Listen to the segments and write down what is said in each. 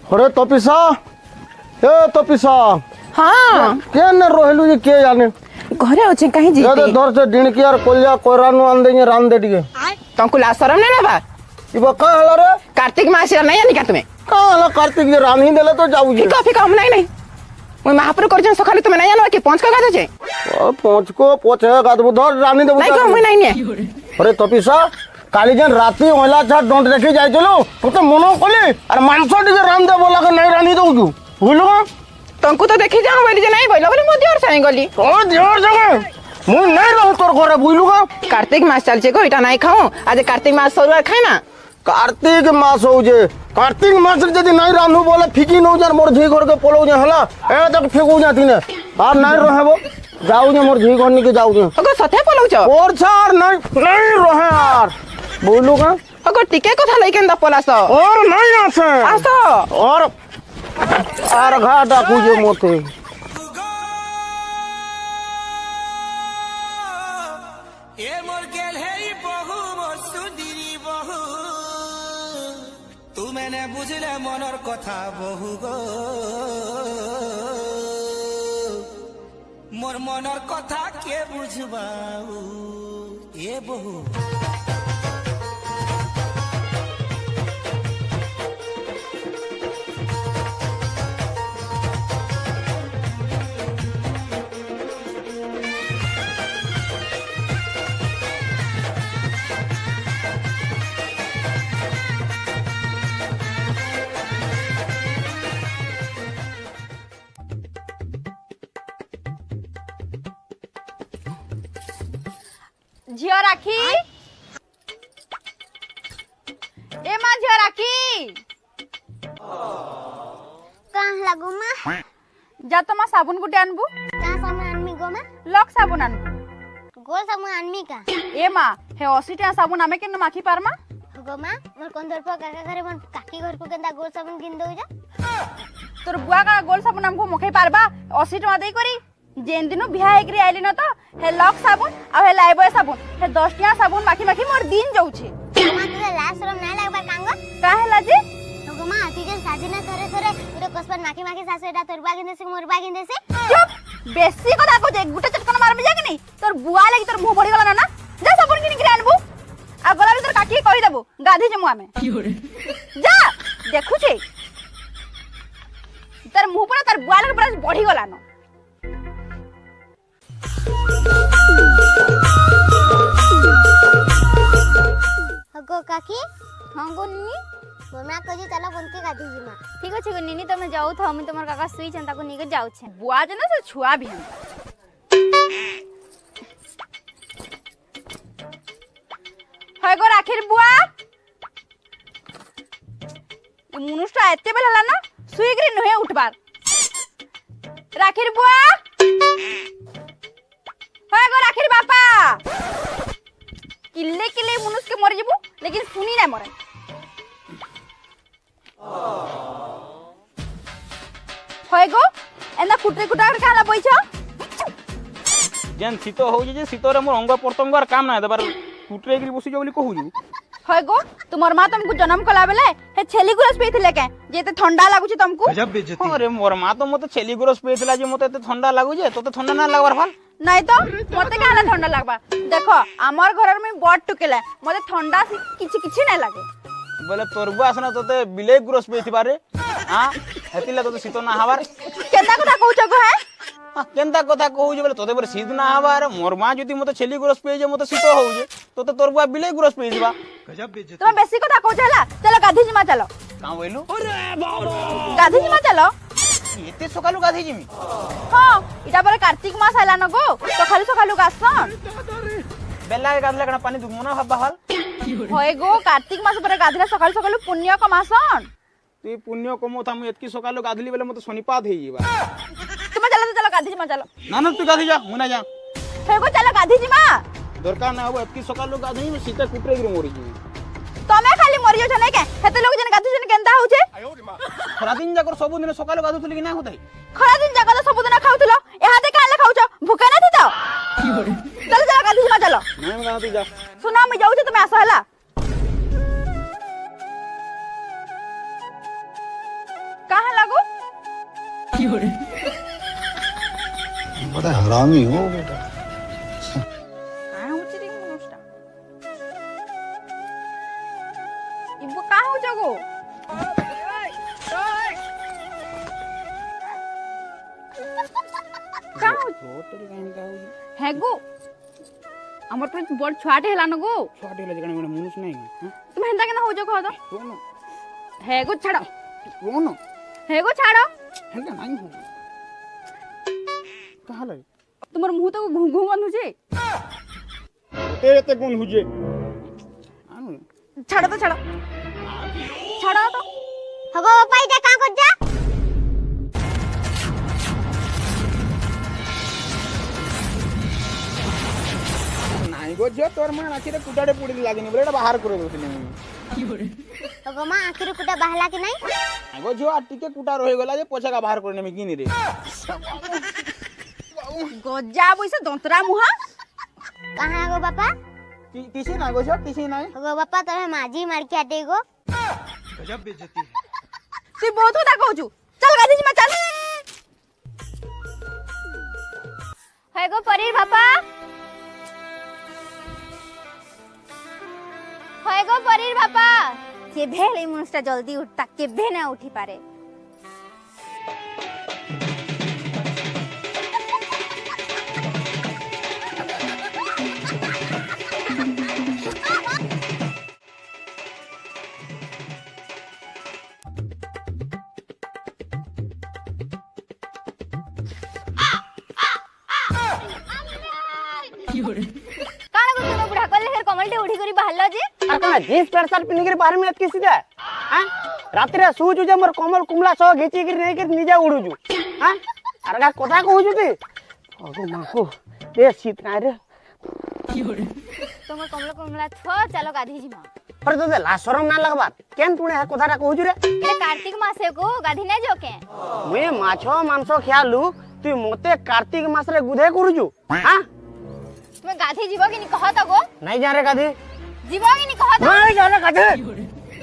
अरे तपिसा ए तपिसा हाँ के न रोहलु जे के जाने घरे अच्छे कहीं जी ये दर से डिण की यार कोलिया कोरानु आन देंगे रान दे दिए तुमको ला शरम नहीं लगा इबा का हला रे कार्तिक मास नहीं आनी का तुम्हें का हला कार्तिक जे रान ही देले तो जाऊ जे कॉफी काम नहीं मैं महापुर कर सकाले तुम्हें नहीं आनो कि पहुंच का गादे छे पहुंच को पहुंचे गादबु धर रानी देबु नहीं को नहीं नहीं अरे तपिसा काली जन राती ओला छा डोंट देखि जाय चलो तो मनो कोली अरे मांसो टिके रान दे बोला के नहीं रानी दऊ बुझलो तुमको तो देखी जाओ बोली जे नहीं बोला बोले मोदी और साई गली ओ जोर जगह मु नहीं रहू तोर घरे बुझलु कार्तिक मास चल छे को इटा नहीं खाओ आज कार्तिक मास सरुआ खाई ना कार्तिक मास हो जे कार्तिक मास जदी नहीं रानू बोले फिकी नौ जन मोर झी घर के पोलो जे हला ए तक फेकू जाती ने आर नहीं रहबो जाऊ जे मोर झी घर नि के जाऊ जे अगो सथे पोलो छ और छार नहीं रहे यार बोलू का अगो टिके कथा लइकेन द पोलास और नहीं आसे आसो और आर घाटा कुजे मोते ए मोर गेल है बहु मोर सुंदरी बहु तू मैंने बुझले मनर कथा बहु गो मोर मनर कथा के बुझबाऊ ए बहु झियो राखी ए मां झियो राखी कहाँ लागो माँ जा तो मां साबुन गुटे आनबू कहाँ सामान आनमी गो माँ लक साबुन आनबू गोल सामान आनमी का ए मां हे 80 टा साबुन आमे केन माखी पारमा गो माँ मोर कंदर पर काका घरे मोर काकी घर को केंदा गोल सामान किन दो जा तोर बुआ का गोल साबुन हमको मखई पारबा 80 टका देई करी जेन दिनो बिहा एकरी आइली न तो हे लक साबुन आ हे लाइबॉय साबुन हे 10 टा साबुन माखी माखी मोर दिन जाउ छे माँ तुझे लाज शरम ना लागबा कांगो काहे लाजी गो माँ तुझे साजिना थरे थरे उरे कसपन माखी माखी सासु एटा तोरबा किन देसे मोरबा किन देसे चुप बेसी कथा को जे गुटे चटकन मारबे जाके नहीं तोर बुआ लागि तोर मुंह बढी गला ना जा साबुन किन के आनबू आ गला भी तोर काकी कहि देबू गाधी जमु आमे जा देखु छी तोर मुंह पर तोर बुआ लागि बड़ा बढी गला न गो काकी हां गो नी बोमा कजी चला बनके गाधी जिमा ठीक अछि गो निनी तमे जाउ था हम तमर काका सुई चंता को निके जाउ छे बुआ जना से छुआ भी है गो राखिर बुआ मुनुष्टा एते बेल हला ना सुई ग्री नहे उठबार राखिर बुआ है गो राखिर बापा किल्ले किल्ले मुनुष के मर जेबू लेकिन सुनी ना मरे होय गो एना कुटरे कुटार काला पइछ जेन शीत हो जे शीत रे मोर अंग प्रत्यंग काम ना दबार कुटरे गिरी बसी जो बोली कहू छु होय गो तुमर मां तुमको जन्म कला बेले हे छेली गुरस पेथिले के जेते ठंडा लागु छ तुमको अरे मोर मां तो मते छेली गुरस पेथिला जे मते एते ठंडा लागु जे तोते ठंडा ना लागबार फाल नहीं तो मते काला ठंडा लागबा देखो हमर घर में बड टुकेला मते ठंडा किछि किछि नै लागे बोले तोर बुआ आसना तोते बिले गुरस पेथिबा रे हां हेतिला तोते शीत ना हवार केता कथा कहू गो है केनता कथा कहू जे बोले तोते पर शीत ना हवार मोर मां जति मते छेली गुरस पे जे मते शीत हो जे तोते तोर बुआ बिले गुरस पे दिबा गजब बेइज्जती तुम बेसी कथा कहू छला चलो गाधी जिमा चलो का बोलू अरे बाबा गाधी जिमा चलो एते सकालु गाधी जिमी हां इटा पर कार्तिक मास आला न गो सकालु सकालु गासन बेला के गाधले कना पानी दुमना हब्बा हाल होय गो कार्तिक मास पर गाधले सकालु सकालु पुण्य कमासन तू पुण्य कमो था मैं एतकी सकालु गाधली बेले मते सोनीपात हेई जीवा तुम चलो गाधी जिमा चलो ना ना तू गाधी जा मुना जा हे गो चलो गाधी जिमा दरकार ना हो एतकी सकालु गाधी में सीता कुटरे गिर मोरी जी तमे खाली मरियो छ नै के हेते लोग जन गाधु जन केंदा हो छे खरा दिन जाकर सब दिन सकालु गाधु थली कि ना होतै खरा दिन जाकर सब दिन खाउथलो एहा दे काले खाउछ भूखे ना थी तो चलो चलो गाधी जिमा चलो नहीं गाधी जा सुना मैं जाऊ छ तुम आसो हला बड़ा हरामी हो बेटा। काय होची रे मनुष्यटा इबो काय हो जगो काय हो हेगो हमर तो बड़ छुआटे हेला न गो ଛୁଆଟେ ହେଲେ କାଣା ଗୋଟେ ମନୁଷ ନାହିଁ तुम हेंदा केना हो जगो तो କଣ हेगो छाड़ो କଣ हेगो छाड़ो ହେନ୍ତା ନାହିଁ ହଉ କାହାଲେ तुमर मुंह तो घू घू बंद होजे ଏତେ ଗୁଣ ହୁଜେ छाड़ो तो छाड़ो छाड़ो तो हगो बापा इटा का कर जा ନାଇଁ ଗୋ ଝିଅ ତୋର ମା ଆଖିରେ କୁଟାଟେ ପୋଡ଼ି ଲାଗିନି ବୋଲେ ଏଟା ବାହାର କରି ଦଉଥିଲି ମୁଁ हगो मां आखिर कुटा बहला कि नहीं ଆଗ ଝିଅ ଆଉ ଟିକେ କୁଟା ରହିଗଲା ଯେ ପଛାକା ବାହାର କରି ନେମି କିନି ରେ गजा बइसे दंतरा मुहा कहां गो बापा କିଛି ନାହିଁ ଗୋ ଝିଅ କିଛି ନାହିଁ हगो बापा तोरे माजी मार के आटे गो तू बहुत होता कहू चल गाधी जी में चल है गो परीर बापा है गो परीर बापा के भेले मनुष्य जल्दी उठता के भे ना उठी पारे काना को तुम बुढ़ा कले फिर कमलटे उठी करी बाहरलो जे आ कना जींस पैंट शर्ट पिन्ही कर बाहर में एतकी सीधा हां रात रे सुजु जे मोर कमल कुमला सो घिची कर नहीं कर निजा उड़ुजु हां अरे का कथा कहू ती अगो माको ए शीत ना रे तुम कमल कमला छ चलो गाधी जी मा अरे तो ला शरम ना लगबा केन तूने है कथाटा कहू रे ये कार्तिक मासे को गाधी नै जो के मुए माछो मांस खियालु तू मते कार्तिक मास रे गुधे करूजु हां तुम गाधी जीवो कि नहीं कहत गो नहीं जा रे गाधी जीवो कि नहीं कहत नहीं जा रे गाधी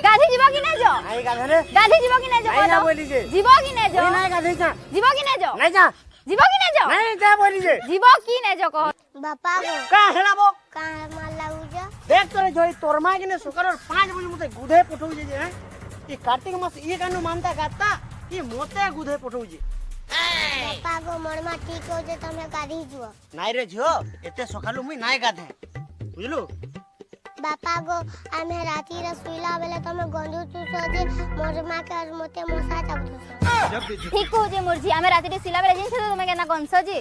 गाधी जीवो कि नहीं जो नहीं गाधी रे गाधी जीवो कि नहीं जो नहीं जा बोली जे जीवो कि नहीं जो नहीं गाधी जा जीवो कि नहीं जो नहीं जा जीवो कि नहीं जो नहीं जा बोली जे जीवो कि नहीं जो कह बापा गो का हेलाबो का मार लागू जा देख तोरे जोई तोर मां के ने सकर 5 बजे मते गुधे पठौ जे हैं ई कार्तिक मास ई कानु मानता गाता ई मोते गुधे पठौ जे बापा गो मरमा ठीक हो जे तमे गाधी जुओ नाइ रे झियो एते सकालु मुई नाइ गाधे बुझलु बापा गो आमे राती रे सुइला बेले तमे गंदू चुसो जे मरमा के आज मते मोसा चाबुसो ठीक हो जे मोर जी हमें राती रे सिला बेले जिन से तुम केना गंस जी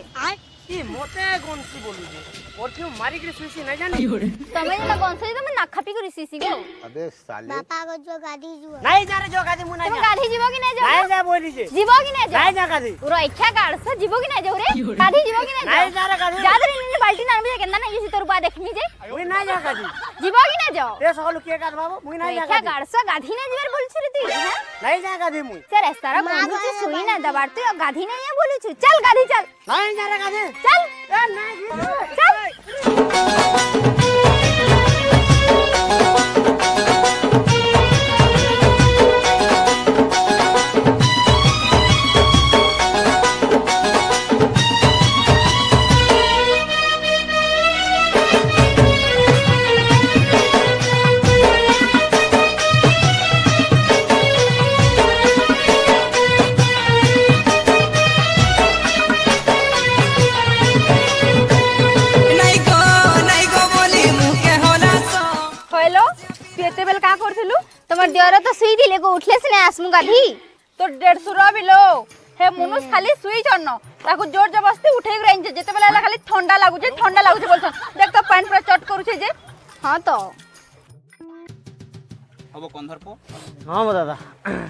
ई मोते गोनसी बोलु जे ओठियो मारी के सुसी नै जानी तमे जेना गंस जी तुम ना खापी करी सीसी गो अबे साले बापा गो जो गाधी जुओ नाइ जा रे जो गाधी मु नाइ तुम जा गाधी जीवो कि नहीं जो नाइ जा बोली जे जीवो कि नहीं जो नाइ जा गाधी पूरा इच्छा काढ़ से जीवो कि नहीं जो रे गाधी जीवो कि नहीं नाइ जो जा रे गाधी जादर इन बाल्टी ना मुझे केना नहीं तोर बा देखनी जे मुई नाइ जा गाधी जीवो कि नहीं जो ते सकालु के गाध बाबू मुई नाइ जा इच्छा गाधी काढ़ से गाधी नहीं जीवर बोल छी रे तू हैं नाइ जा गाधी मुई सर सारा गंदू से सुई ना दबाड़ तू गाधी नहीं है बोलू छु चल गाधी चल नाइ जा रे गाधी चल ए नाइ चल नहीं गो बोली मुँह के होला सो होइलो तू एते बेल का करथिलु तुम्हार देवर तो सुई दिले को उठले से नहीं आसमु गाधी तो 150 रो बिलो हे मनुष्य खाली सुई छन ताको जोर जबरदस्ती उठे ग्राइन जे जेते बेला खाली ठंडा लागु जे बोलछ देख तो पैंट पर चट करू छे जे हां तो अब कंधर पो हां दादा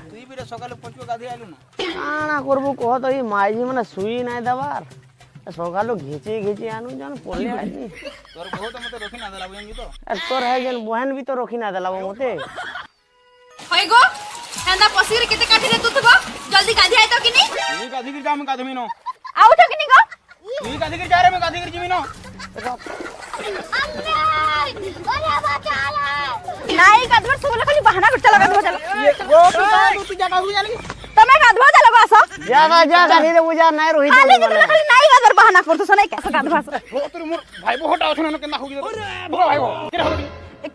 तुई भी रे सकाले पचो गाधी आलु ना काना करबो कह तो ई माईजी माने सुई नाइ दबार सकालु घिची घिची आनु जन पड़ले आनी तोर बहुत मते रखी ना देला बुझी तो तोर है जन बहन भी तो रखी ना देला मते होय गो हेंदा पसीर केते काटी रे तुथबो जल्दी गाधी आइ तो कि नहीं तुई गाधी गिर जा मैं गाधी मिनो आउ तो कि नहीं गो तुई गाधी गिर जा रे मैं गाधी गिर जिमिनो अरे बचा ले नाई गाधवर सुबह खाली बहाना करता लगा दो चल वो तू जा गाधी जाली तमे गाधवा जा लगो आसो जा गाड़ी रे बुझा नहीं रोहित खाली बोले जतले खाली नाई गाधर बहाना करतो सनै कैसे गाधवा आसो তোর মোর ভাই বহটা আছে না কেনা হগি বড় ভাই বহ কেনা হগি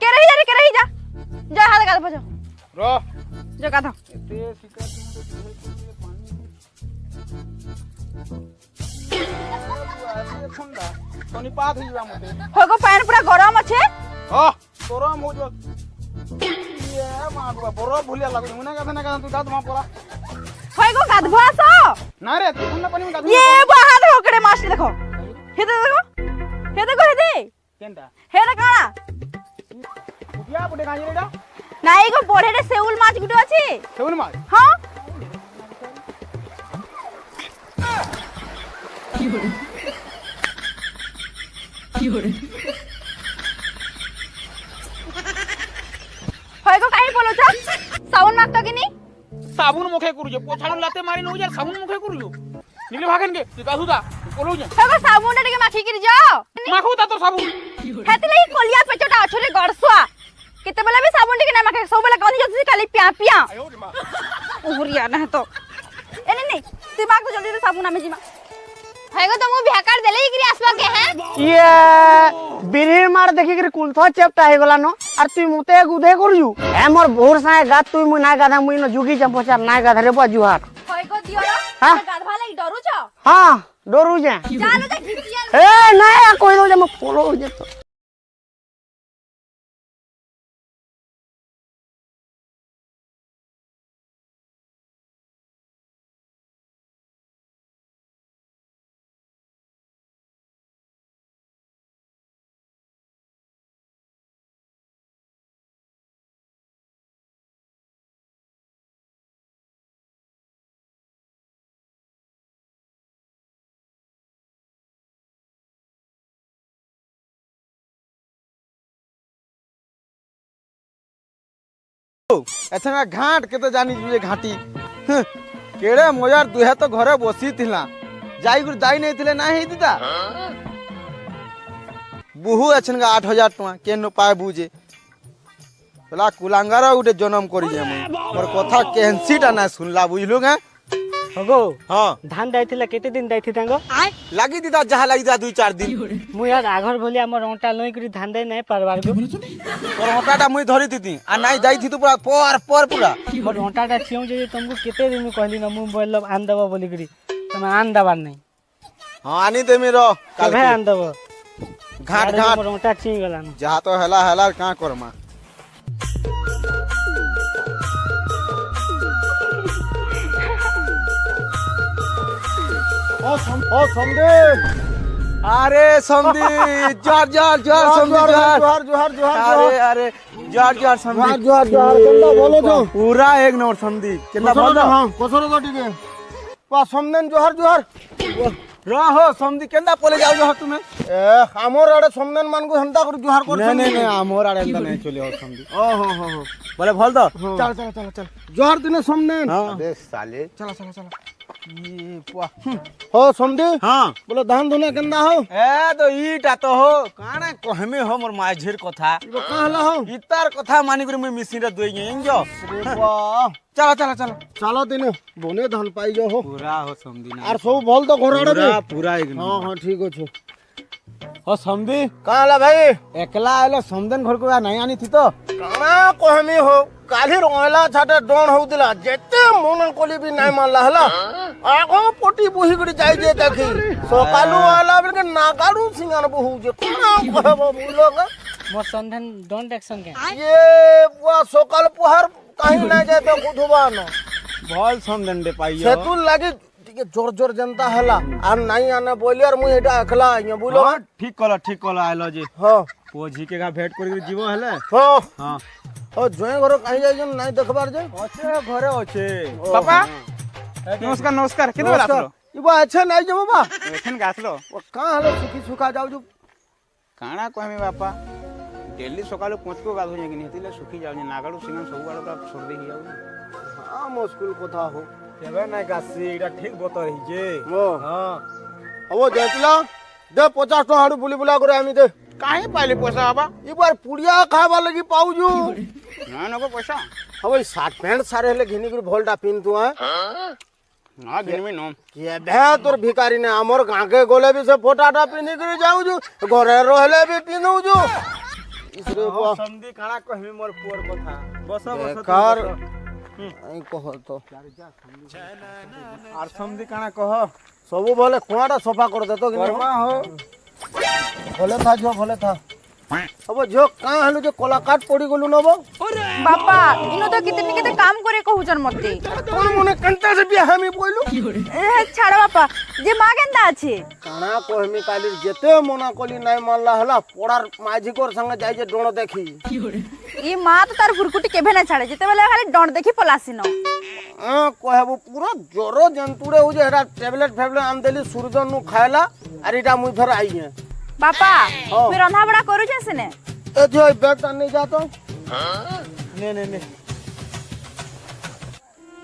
के रही जा जा हाथ गाध पजो র जो गाधो ঠান্ডা তনি পাত হই যা মতে होगो पैन पूरा गरम আছে তোরা মোজ ইয়ে মা বাবা বড় ভুলিয়া লাগু মুনা গাধা না গাধা তুই গাধ মা পড়া होगो गाधवा आसो না রে তুই ঠান্ডা পানি মে গাধ ये बाहर होकड़े मास्टर देखो हे देखो কেনটা हे रे काना উঠিয়া বটে গাজি রেডা नाई गो बड़े रे सेउल माछ गुटो আছে সেউল মাছ हां होगो काई बोलो छ साउन मागतो कि नी সাবুন মুখে করুছে পোছাড়ু লাতে মারি নউ যার সাবুন মুখে করুছো নিলে ভাগেন কে তুই গাধুদা বলউ যে होगो साबुन टे माखी कर जाओ মাখো তা তোর সাবুন हेते लई कोलिया पेचोटा अछरे गड़सुआ केते बेला भी साबुन टे ना माखे सब बेला गंधी जति खाली पिया पिया ओहरिया ना तो एने नहीं दिमाग तो जल्दी से साबुन हमें जिमा हैगो तो मु भ्याकार देले इकरी आसबा के हैं ये बिरही मार देखि कर कुलथो चेपटा हे गला न और तू मुते गुदे करजू ए मोर भोर साए गात तू मु ना गाधा मुई न जुगी चंपचार ना गाधा रे बजुहार होइगो दियो हाँ? गाधवा लई डरू छ हां डरू जा जानो जा घिचिया ए ना कोई रो जा म पोलो जे तो एथना घाट के तो जानी जुए घाटी केड़े मजार दुहे तो घरे बसी थिला जाई गुर जाई नहीं थिले ना हे दीदा बुहु अछन 8000 टका के न पाए बुझे बला कुलांगारा उठे जन्म करी जे मोर कथा केहनसीटा ना सुनला बुझलु गे होगो हां धान दाइथिला केते दिन दाइथि तांगो लागी दीदा जहा लागी दा 2-4 दिन मु यार आघर भलिया हमर ओंटा लई करी धान दे नहीं पारबार गो तोर होटाटा मुई धरी थी आ नहीं जाई थी तो पूरा पर पूरा मोर ओंटाटा छियौ जे तुमको केते दिन में कहली न मु बोल आन दबो बोली करी तुम आन दबार नहीं हां आनी दे मेरो कल भे आन दबो घाट घाट मोर ओंटा छि गला न जहा तो हला का करमा ओ समदे अरे समदी जोर समदी अरे जोर समदी जोर केंदा बोलो तो पूरा एक नंबर समदी केंदा बोलो हां कसरो तो ठीक है वा समदेन जोर रहो समदी केंदा पोले जाओ तुमे ए हमर आड़े समदेन मान को हंता कर जोर कर नहीं हमर आड़े हंता नहीं चले हो समदी ओ हो बोले बोल दो चल जोर दिने समदेन अबे साले चलो ये पुआ हो समदी हां बोले धान धुने केंदा हो ए तो ईटा तो हो काने कहमे हो मोर माझेर कथा इबो कहला हो इतार कथा मानी कर मैं मिसिन रे दोई गेंजो अरे वाह चलो दिने बोने धान पाई जो हो पूरा हो समदी ना आर सब बोल तो घोराड़े पूरा एकदम हां ठीक हो ओ समदी कहला भाई एकला आलो समदन घर को नहीं आनी थी तो काना कहमी हो काली रोयला छाटे डोन होतिला जेते मोनन कोली भी नहीं मानला हला आगो पोटी बुही गडी जाई जे देखी सकालू आला बिल के नागारू सिंगार बहु जे कोना कहबो बुलोग मोर संधन डोंट एक्शन के ये बुआ सकाल पुहार कहीं ना जाए तो कुथुबा न बोल समदन दे पाइयो सेतु लागी टिके जोर जनता हला आ नहीं आने बोली और मुई एटा अखला आइयो बुलो ठीक कला आइलो जी हां पोजी के का भेट करी जीवो हले हां ओ जोए घर कहीं जाई जन नहीं देखबार जे अच्छे घरे अच्छे पापा नमस्कार केते बेला आसलो इबा अच्छे नहीं जे बाबा एखन गासलो ओ का हलो सुखी सुखा जाऊ जो काना कहमे बापा डेली सकाल 5 को गाधो जागिनी हेतिले सुखी जाउ नागाडू सिंगन सब गाडो का सर्दी ही जाउ हां मुश्किल कथा हो केबे नहीं गासी एटा ठीक बता रही जे हां अब देखला दे 50 टका हाडू बुली बुला करे आमी दे काहे पाइले पैसा बाबा ई बार पुड़िया खाबा लगी पाउजू ना नको पैसा अब 60 पैंट सारे ले घिनी कर भोलटा पिन तू है ना घिनमी नो केभे तोर भिकारी ने हमर गां के गोले भी से फोटाटा पिनी कर जाऊ छु घरे रहले भी पिनऊ छु इसरे बा समधी काना कहमी मोर पुअर कथा बस बस कर आई कह तो आर समधी काना कह सब बोले कुआटा सफा कर दे तो गरमा हो भले था अब जो का हलु जो कलाकाट पड़ी गलु नबो बापा इनो तो कितनी केते काम करे कहउचन मते तोर मने कंटा से बिया हमी बोलु ए छाड़ बापा जे मा केनता আছে काना कहमी काली जेते मना कली नाही मानला हला पड़ार माझी कोर संग जाई जे डोण देखी ई मा तो तार गुरकुटी केभे ना छाड़े जेते बेले खाली डण देखी पलासिनो कहबो पूरा जोरो जंतुड़े हो जे हेरा टैबलेट फेबलेट आन देली सूरजन नु खायला अरिटा मुई फेर आई है बापा मैं रंधा बड़ा करू जैसे ने ए जो बैग नहीं जा तो ने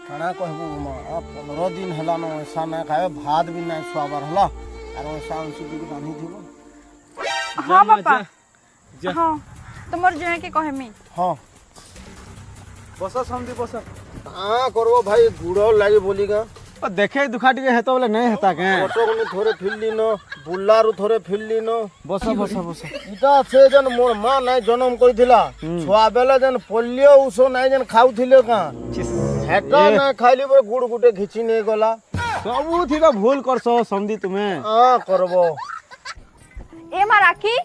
खाना कहबो मा आ 15 दिन हला न ऐसा ना खाए भात भी नहीं स्वाबर हला और ऐसा उसी की रानी थी हां बापा हां तुमर जने के कहमी हां बस समझी बस हां करबो भाई गुड़ो लागी बोलीगा ओ देखे दुखाटी के हेतो बोले नहीं हेता के ऑटो को थोड़े फिल्ली न बुल्लारु थोड़े फिल्ली न बस इटा से जन मोर मां नहीं जन्म कइथिला छुआ बेले जन पोलियो उसो नहीं जन खाउथिले का हेटा ना खाइली बे गुड़ गुटे घिची नहीं गला सबु थिका भूल करसो समझी तुम्हें हां करबो ए मा राखी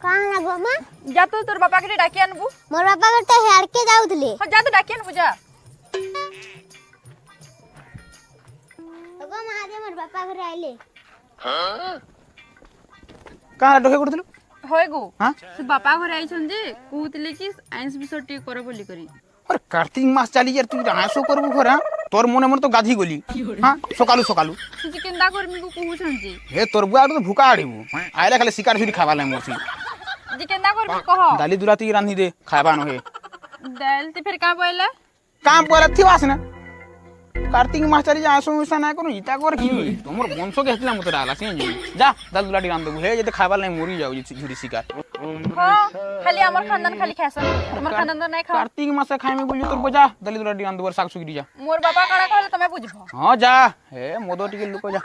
कहां लगो मां जा तो तोर बापा के डाकी आनबू मोर बापा गटे हेड़ के जाउथले हां जा तो डाकी आनबू जा गो महादेव मोर बापा घर आइले कहाँ डके करथिलु होय गो हां से बापा घर आई छन जे कहूतले कि आइंस बिसर टी कर बोली करी और कार्तिक मास चली यार तू आसो करबु खरा तोर मने मन तो गाधी गली हां सकालू तुझे केंदा करमी को कहू छन जे हे तोर बुआ तो भूका आड़ीबु आइला खाली शिकार छुरी खावा ले मोसी जे केंदा करमी कह दाली दुलाती रांधी दे खावा न हे दाल ते फिर का बोले काम पर थिवास ना कार्तिक मास चली आसो मिसा ना करू इता कर की तोमर वंश के हेतला मत डाला से जा दाल दुलाटी रांध दे हे जे खावा ले मोरी जाऊ छुरी शिकार हां खाली हमर खानदान खाली खासन हमर खानदान तो नहीं खा कार्तिक मास खाइ में बोलियो तोर बजा दाली दुलाटी रांध बर साग सुगरी जा मोर बापा काड़ा कहले तमे बुझबो हां जा हे मोदो टिके लुको जा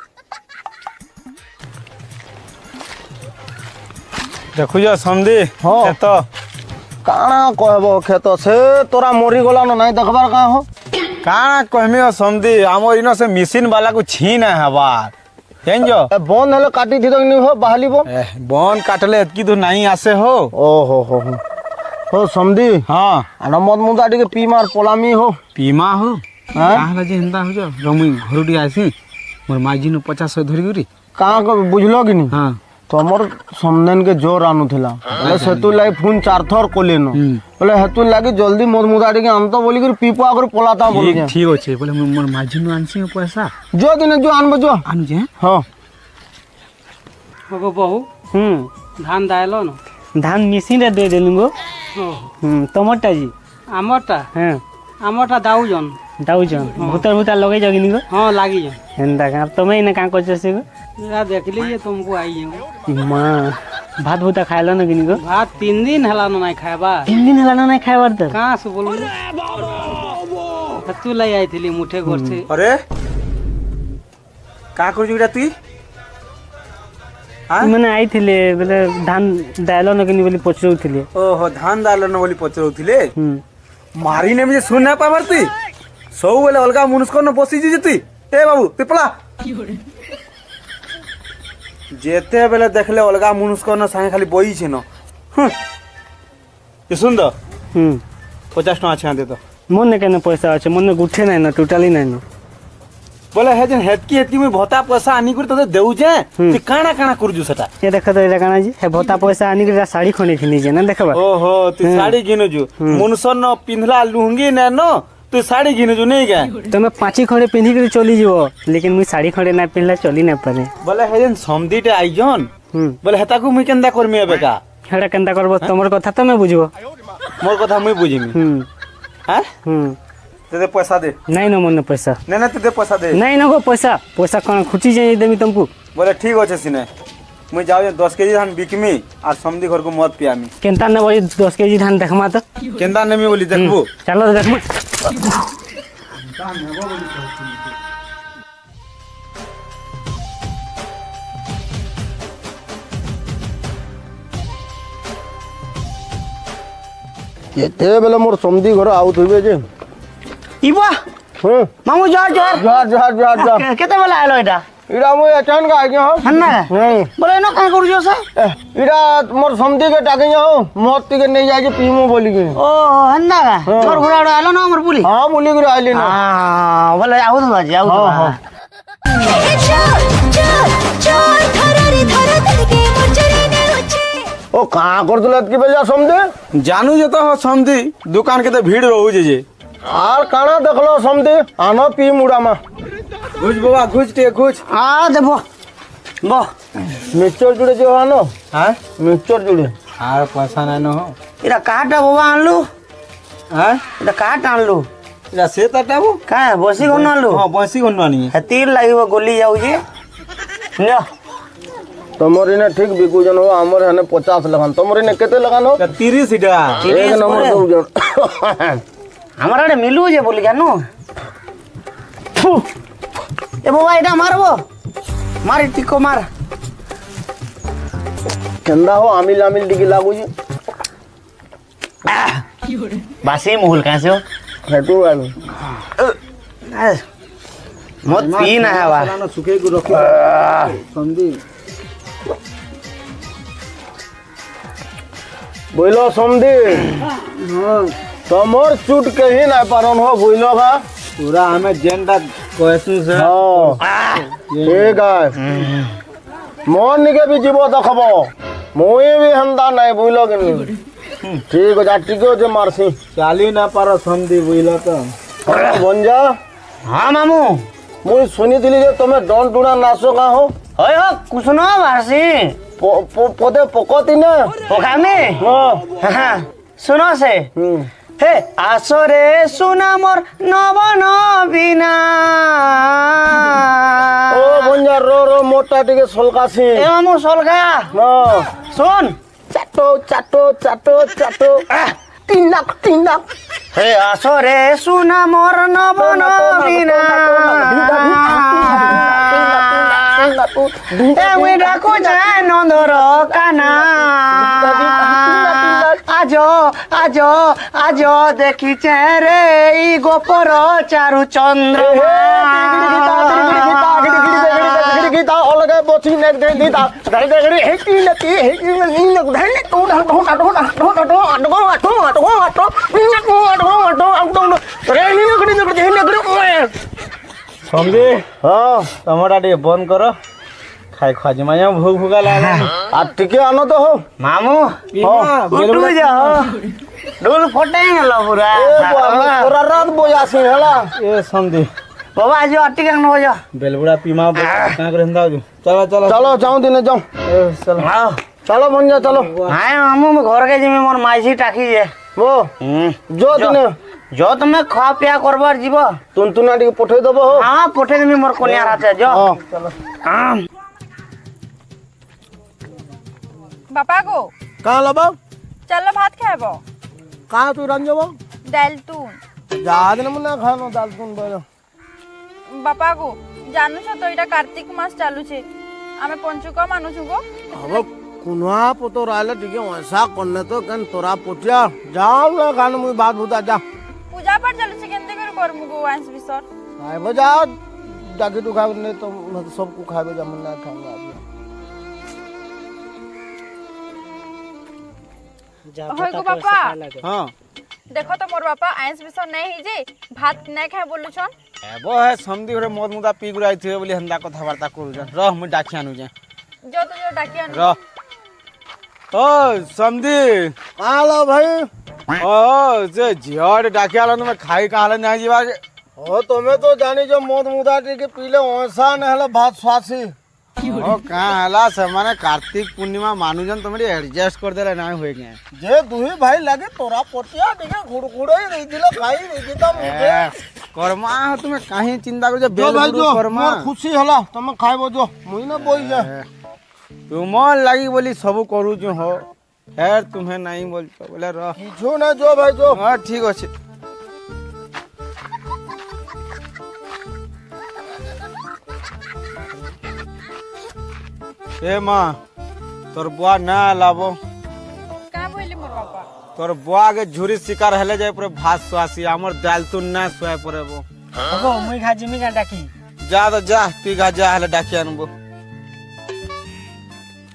देखु जा समझी खेत काना कहबो खेत से तोरा मोरी गला न नहीं देखबार का हो काना कहमी समझी हमर इनो से मशीन वाला को छीन हबार जानजो बन हले काटी थी तो नहीं हो बहालीबो बन काटले की तो नहीं आसे हो ओ हो समझी हां आना मद मुदा टिके पी मार पलामी हो पीमा हो काहला जे हंदा हो जो रमुई घरुडी आसी मोर माजी नु 50 धरि गुरी कहां को बुझलो कि नहीं हां तमर समदन के जोर आनु थिला बोले सेतु लाई फोन 4 थर कोलेनो बोले हेतु लागी जल्दी मद मुदाडी के अंत बोली कर पीपो आगर पलाता बोल जे ठीक होचे बोले मोर माजी नु आनसी पैसा जो दिन जो आनबो जो आनु जे हां होगो बहु धान दायलो न धान मिसिन रे दे देलुंगो टमाटा जी आमटा हां आमटा दाउजन भूतर लगे जगिनी गो हां लागी जो हेंदा का तमे इने का करछ से गो देखली ये तुमको आई है मां भात भूता खाइलो न गिनी गो भात 3 दिन हला न नहीं खायबा 3 दिन हला न नहीं खायबा त कहां से बोलू तू लाई आई थली मुठे घर से अरे का कर जुड़ा तू हां मने आई थिले बोले धान दायलो न गिनी बोली पचरौ थिले ओहो धान दायलो न बोली पचरौ थिले मारी ने मुझे सुन ना पाबर तू सब बोले अलगा मुनुस्को न बसी जी तू ए बाबू पिपला जेते बेले देखले अलगा मुनुस्को न संगे खाली बई छे न ये सुन दो 50 टका छा दे तो मन केने पैसा আছে मन गुठे নাই না टोटली নাই না बोले हे जन हेतकी में भोता पैसा आनी कर तो देउ जे तू काना काना करजु सेटा ये देख तो एला काना जी हे भोता पैसा आनी कर साड़ी खने खिनी जे ना देखबा ओहो तू साड़ी गिनजु मुनसन न पिंधला लुंगी न न तू साड़ी गिनजु नहीं गा तमे पांची खड़े पिंधी कर चली जीवो लेकिन मुई साड़ी खड़े ना पिनला चली ना पारे बोले हे जन समदीटे आइजन बोले हेता को मुई केंदा करमी एबे का हेडा केंदा करबो तमर कथा तमे बुझबो मोर कथा मुई बुझिमी हैं ते पैसा दे नहीं न मन पैसा नहीं ते पैसा दे नहीं न गो पैसा कोन खुची जाई देमी तुमको बोले ठीक होचे सिने मुई जाओ 10 केजी धान बिकमी और समदी घर को मत पियामी केंता ने बोली 10 केजी धान देखमा तो केंता नेमी बोली देखबो चलो देखमा ଯେତେବେଳେ ମୋର ସମଧି ଘର ଆଉଥିବେ ଯେ ଇବା ମାମୁ ଜୁହାର ଜୁହାର କେତେବେଳେ ଆଇଲ ଏଇଟା ଇଟା ମୁଇଁ ଅଚାନକ ଆଜ୍ଞା ହଁ ହେନ୍ନା ବୋଲେ ଏନ କାଁ କରୁଛ ସେ ଇଟା ମୋର ସମଧିକେ ଡାକି ଯାଉ ମଦ ଟିକେ ନେଇ ଯାଇକି ପିଇମୁ ବୋଲିକି ଓ ହେନ୍ନା ମୋର ଘର ଆଡେ ଆଇଲ ନା ଆମର ବୁଲି ହଁ ବୁଲିକିରି ଆଇଲି ନା ବୋଲେ ଆଉଥିବା ଯେ ଆଉଥିବା ଓ କାଁ କରୁଥିଲେ ଏତ୍କି ବେଜା ସମଧି ଜାନୁଛେ ତ ସମଧି ଦୁକାନ କେତେ ଭିଡ଼ ରହୁଛେ ଯେ আর কানা দেখলো সমধি আনো পি মুড়ামা ঘুষ বাবা ঘুষ টিকে ঘুষ দেব ব মিক্সচর জুড়ে যে আনো হ্যাঁ মিক্সচর জুড়ে আর পয়সা নাই ন এটা কাটা বাবা আনলু হ্যাঁ এটা কাট আনলু এটা সে তাটাবু কাঁ বসি কোন আনলু হ্যাঁ বসি কোন আনি হেতির লাগিব গলি যাউছে নিয়া তোমার ইনে ঠিক বিকুজন হো আমার হেনে 50 লাগান তোমার ইনে কেতে লাগানো 30 এটা এক নম্বর দউজন আমার আড়ে মিলু যে বলি জানো এ বাবা এটা মারবো মার টিকো মার কেন্দা হো আমিল আমিল দিকে লাগুছি বাসি মুহুল কাছে হেটু আমি মত পি না হবা সুখে গু রখি সমধি বইলো সমধি তোমার চুট কহি না পারন হো বইলো ভা पूरा हमें जेंडा कहसु से ঠিক আছে মন নিকে বি জীব দেখব মই বি হেন্দা নাই বুঝল কিনি ঠিক আছে ঠিক আছে মারছি चाली ना पारो समधि बुझल तो বঞ্জা হ্যাঁ মামু মুই শুনিছিলি যে তুমি ডন টুনা নাচ গা হো হয় হোক কুসুন বাসি পদে পকতি না ওখানে হ্যাঁ শুনো সে হে আসরে শুনা মোর নব নবীনা ও বঞ্জা রো রো মোটা টিকে সলকাছি এ মামু সলগা শুন চাটো চাটো চাটো চাটো তিন লাখ হে আসরে শুনা মোর নব নবীনা আমি ডাকু যায় নন্দর কানা আজ আজ আজ দেখিছে রে এই গোপর চারু চন্দ্র অলগে বসি নেক দে দিতা গাড়ি গাড়ি হেটি নতি হেটি নি নক ধানে তো ঢো ঢো ঢো ঢো ঢো আটগো আটগো আটগো আটগো আটগো আটগো আটগো আটগো রে নি নকড়ি নকড়ি হে নকড়ি समझे हां टमाटा टे बंद करो खाई खाजी माया भूख भूखा लाला आ टिके आनो तो हो मामू उठू जा डोल फटेंगे लो पूरा ए पूरा रात बोयासी हला ए समझे बाबा आज अट्टी का न हो जा बेलबुड़ा पीमा का करे हंदा चलो चलो चलो जाऊं दिने जाऊं ए चलो आओ चलो बंजा चलो हाय मामू मैं घर के जिम्मे मोर माइसी टाकी जे वो जो दिने जो तुम्हें खा पिया करबार जीव तुन तुना टिके पठे दबो हो हां पठे देमी मोर कोनिया राते जो चलो हां बापा को का लबो चलो भात खाबो का तू रंजबो दाल तून जाद न मना खानो दाल तुन बोलो बापा को जानू छ तो इटा कार्तिक मास चालू छे आमे पंचुका मानु छु गो अब कुनवा पतो राले टिके ऐसा करने तो कन तोरा पोटिया जाओ ना खान मुई बात बुता जा पूजा पाठ चालू छे केनते कर मुगो वांस बिसर आय बजा जाके तू खाब नहीं तो सब को खाबे जा मन ना खाऊंगा होय गो बापा हां देखो तो मोर बापा आइंस बिसर नहीं ही जे भात नहीं खाए बोलु छन एबो है समधि घरे मद मुदा पी गुराई थे बोली हंदा कथा वार्ता करू जा रह मु डाकी आनु जा जो तो जो डाकिया रह ओ समधि आलो भाई ओ जे जियाड डाकी आलो में खाई काले नहीं जीवा ओ तुम्हें तो जानी जो मद मुदा टिके पीले ऐसा न हला भात स्वासी ओ का हला से माने कार्तिक पूर्णिमा मानुजन तुमरे एडजस्ट कर देले ना होय के जे दुही भाई लगे तोरा पोटिया टिके गुड़गुड़े नहीं दिलो खाई नहीं दिता मुझे कर्मा तुम्हें काहे चिंता कर जे जो बेल भाई जो कर्मा मोर खुशी हला तुम खाइबो जो मुई ना बोई जा तुम लगी बोली सब करू जो हो फिर तुम्हें नहीं बोल बोले रह किछु ना जो भाई जो हां ठीक अछि ए मां तोर बुआ ना लाबो का बोले मोर बापा তোর বুয়া কে ঝুরি শিকার হেলে যায় পরে ভাত সোয়াসি আমার দাল তুন না সোয়া পরে বো হগো মুই ঘা জিমি গা ডাকি যা তো যা তুই গা যা হেলে ডাকি আনবো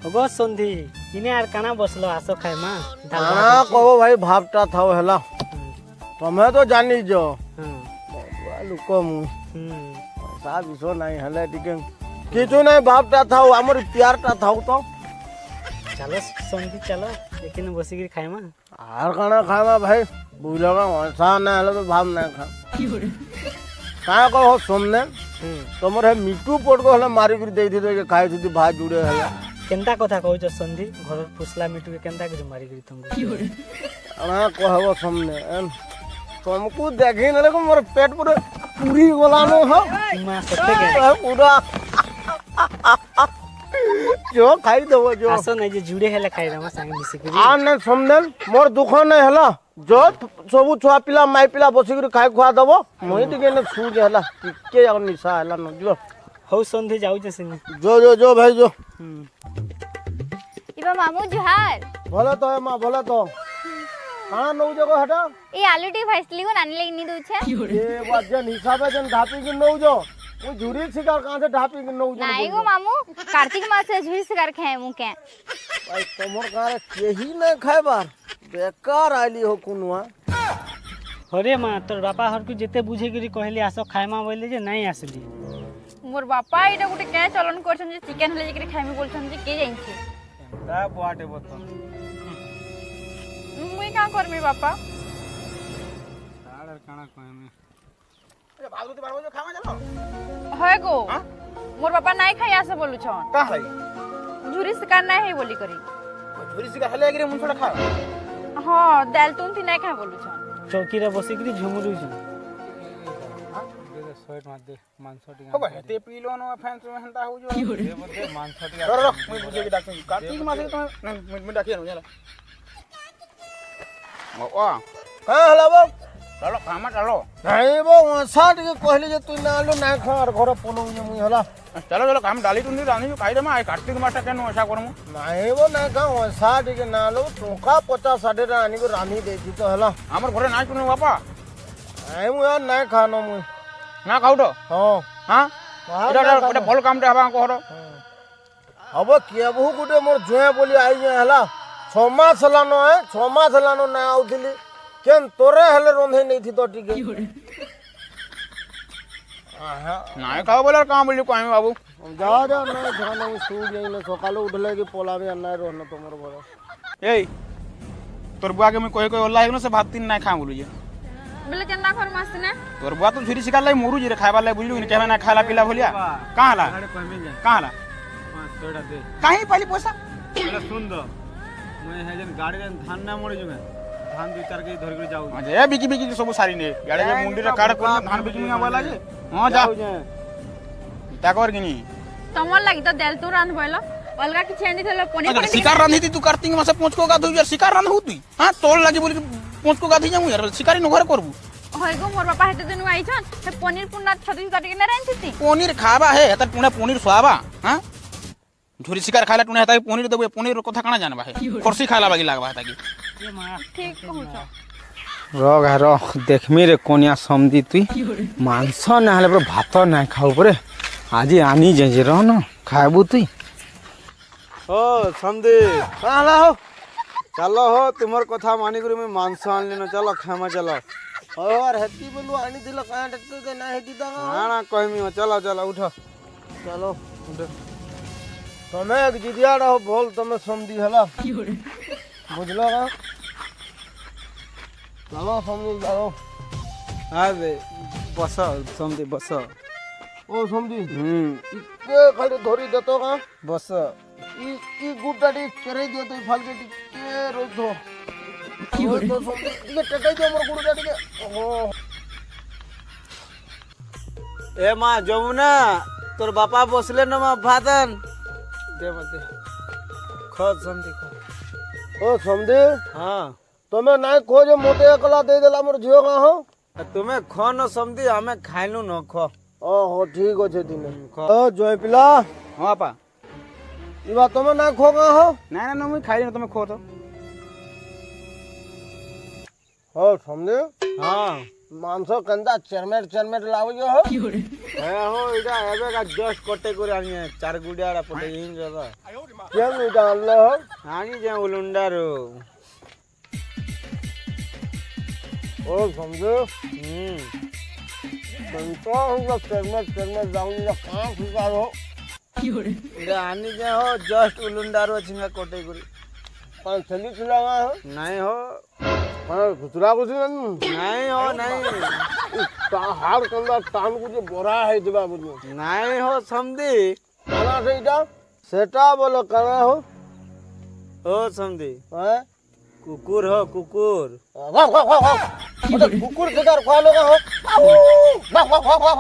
হগো সন্ধি ইনে আর কানা বসলো আসো খাই মা কানা কব ভাই ভাবটা থাও হেলা তুমি তো জানি যো লোক মু পয়সা বিষ নাই হেলে টিকে কিছু নাই ভাবটা থাও আমার প্যারটা থাও তো চলো সন্ধি চলো এখানে বসে গিয়ে খাই মা আর কানা খাইবা ভাই বুঝলো না পয়সা না হেলে তো ভাব না খা কাঁ কহ সোমনে তোমার হে মিটু পড়গো হেলে মারি করে দেই দিলে যে খাই যদি ভাত জুড়ে হেলে কেনতা কথা কইছ সন্ধি ঘরের পুসলা মিটুকে কেনতা করে মারি গরি তুমি না কহব সোমনে तुमको देखी ना देखो मोर पेट पूरे पूरी गलानो हो মা সত্যি কে पूरा जो खाई देबो जो আসো নাই যে জুড়ে হেলে খাই রামা সাঙ্গে মিশি করি आ न समदन मोर दुख नै हला जो सब छुआ पिला माई पिला बसी कर खाई खुआ देबो मोई टिके न सु जे हला टिके और निशा हला न जो হৌ সন্ধি যাও যে সিনি जो भाई जो इबा मामू जुहार भले तो है मां भले तो हां नौ जगह हटा ए आलूटी भाइसली को नानी लेके नी दउ छे ये वजन हिसाबे जन ढापी के नौ जो वो झुरी शिकार कहां से ढापी के नौ जो नाही गो मामू कार्तिक मास से झुरी शिकार खाए मु के भाई तमोर गारे केही न खाइबार बेकार आली हो कुनवा हरे मां तोर बापा हर को जेते बुझे गिरी कहली आसो खाइमा बोले जे नहीं आसली मोर बापा एटा गुटे के चलन करछन जे चिकन ले जेकरी खाइमे बोलछन जे के जाइन छे दा बुआटे बतो मुई का करमी बापा साडर काना कहमे ए भागुती बारबो जो खामा चलो होय गो मोर बापा नाही खाई आसे बोलु छन का है झुरी शिकार नाही है बोली करी झुरी शिकार हेले गिरे मुन छोड़ा खा हां दाल तुन थी नाही खाए बोलु छन चौकी रे बसी गिरी झुमुरु छ सोइट मार दे मांस टिका हो भाई ते पीलो न फैंस में हंता हो जो दे बोलते मांस टिका रो मैं बुझे के डाक्टर कार्तिक मास तो मैं डाकिया न जाला ओ कहां हला बो चलो खामा चलो नहीं बो साट के कहली जे तू ना आलू ना खा और घर पलो जे मुई हला चलो काम डाली टुंडी रानी खाई दे मा कार्तिक मास केन ऐसा करमु नहीं बो ना खा साट के ना लो टोका 50 60 रानी को रानी दे दी तो हला हमर घरे ना सुनो बापा नहीं मु यार ना खानो मु ना खाऊ तो हां हां एटा भल कामटे हबा कहरो अब किया बहु गुटे मोर जुए बोली आई जे हला 6 मास हलानो है 6 मास हलानो ना आउथिली केन तोरे हले रोंधे नहीं थी तो टिके ना खाओ बोला काम बोली कोई बाबू जा ना खानो सु जाई न सकाले उठले कि पोला भी अन्ना रहन तोमर बड़ ए तोर बुआ के मैं कोई ओला है न से भात तीन ना खा बोलू जे बोले केना कर मास ने तोर बुआ तो झुरी शिकार लाई मोरू जे खाइबा लाई बुझलु नि केबे ना खाला पीला भलिया कहां हला कहां हला 500 दे काहे पहली पैसा बोले सुन दो मैं है जन गाड़ी रे धान ना मोड़ी जुमे धान दु चार के धर के जाऊ ए बिकी बिकी सब सारी ने गाड़ी जे मुंडी रे काड़ कोन धान बिकी ना बोला जे हां जा ता कर गिनी तमर लागि तो दाल तू रांध बोलो अलगा कि छेंदी थलो पनीर अगर शिकार रांधी थी तू कार्तिक मास पहुंच को गाधु यार शिकार रांध हो तू हां तोल लागी बोली पहुंच को गाधी जाऊ यार शिकारी न घर करबू होय गो मोर बापा हेते दिन आई छन से पनीर पुन्ना छतु काट के ना रांधती पनीर खाबा है त पुणे पनीर सुआबा हां झुरी शिकार खाला टुने हता पनीर देबे पनीर कथा काना जानबा है खरसी खाला बागी लागबा हता की ठीक कहू रो देखमी रे कोनिया समदी तुई मांस ना हले पर भात ना खाऊ परे आज आनी जे रह न खाबू तुई ओ समदी काला हो चलो हो तुमर कथा मानी करी मैं मांस आन लेनो चलो खामा चलो और हेती बोलू आनी दिल काया टक्कर के ना हेती दा ना ना कहमी चलो चलो उठो चलो उठो तमे एक जिदिया रहो बोल तमे समदी हला बुझलो ना चलो समदी चलो अरे बस समदी बस ओ समदी के खाली धोरी देतो का बस ई गुटाडी करे दियो तो फल के के रोज दो तो समदी ये टटाई दो मोर गुटाडी के ओ ए मां जमुना तोर बापा बसले न मां भातन दे मते खद समदी खो ओ समदी हां तमे नाय खोजे मोटे एकला दे देला मोर जियो का हो तुम्हें खो न समदी हमें खाइलु न खो ओ हो ठीक होछे दिने ओ जय पिला हां आपा इबा तमे ना खो का हो ना ना मैं खाई न तुम खो तो हो समझे हाँ मांस केंदा चरमेट चरमेट लावजो हो ए हो इटा एबे का जस्ट कटे करे आनी 4 गुडियाड़ा पटे इन जगह केम इटा अल्ले हो आनी जे उलुंडारो ओ समझे बनतो हो चरमेट चरमेट जाऊनी जा का सुगार हो इटा आनी जे हो जस्ट उलुंडारो छिंगा कटे करे पान चली चलावा हो नहीं हो खुचरा कुछ नहीं हो नहीं हार कंदा टान को जो बोरा है दिबा बुझो नहीं हो समझी काना सेटा सेटा बोलो काना हो ओ समझी हैं कुकुर हो कुकुर वाह वाह वाह वाह तो कुकुर शिकार खा लोगा हो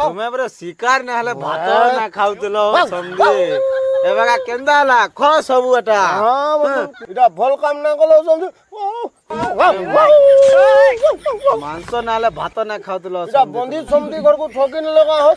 तुम्हें बरे शिकार ना हले भात ना खाउतलो समझी एबागा केंदाला खो सबु एटा हां इटा भल काम ना कलो समझी मांस नाले भात ना खाउतलो इटा बंदी समझी घर को ठोकी न लगा हो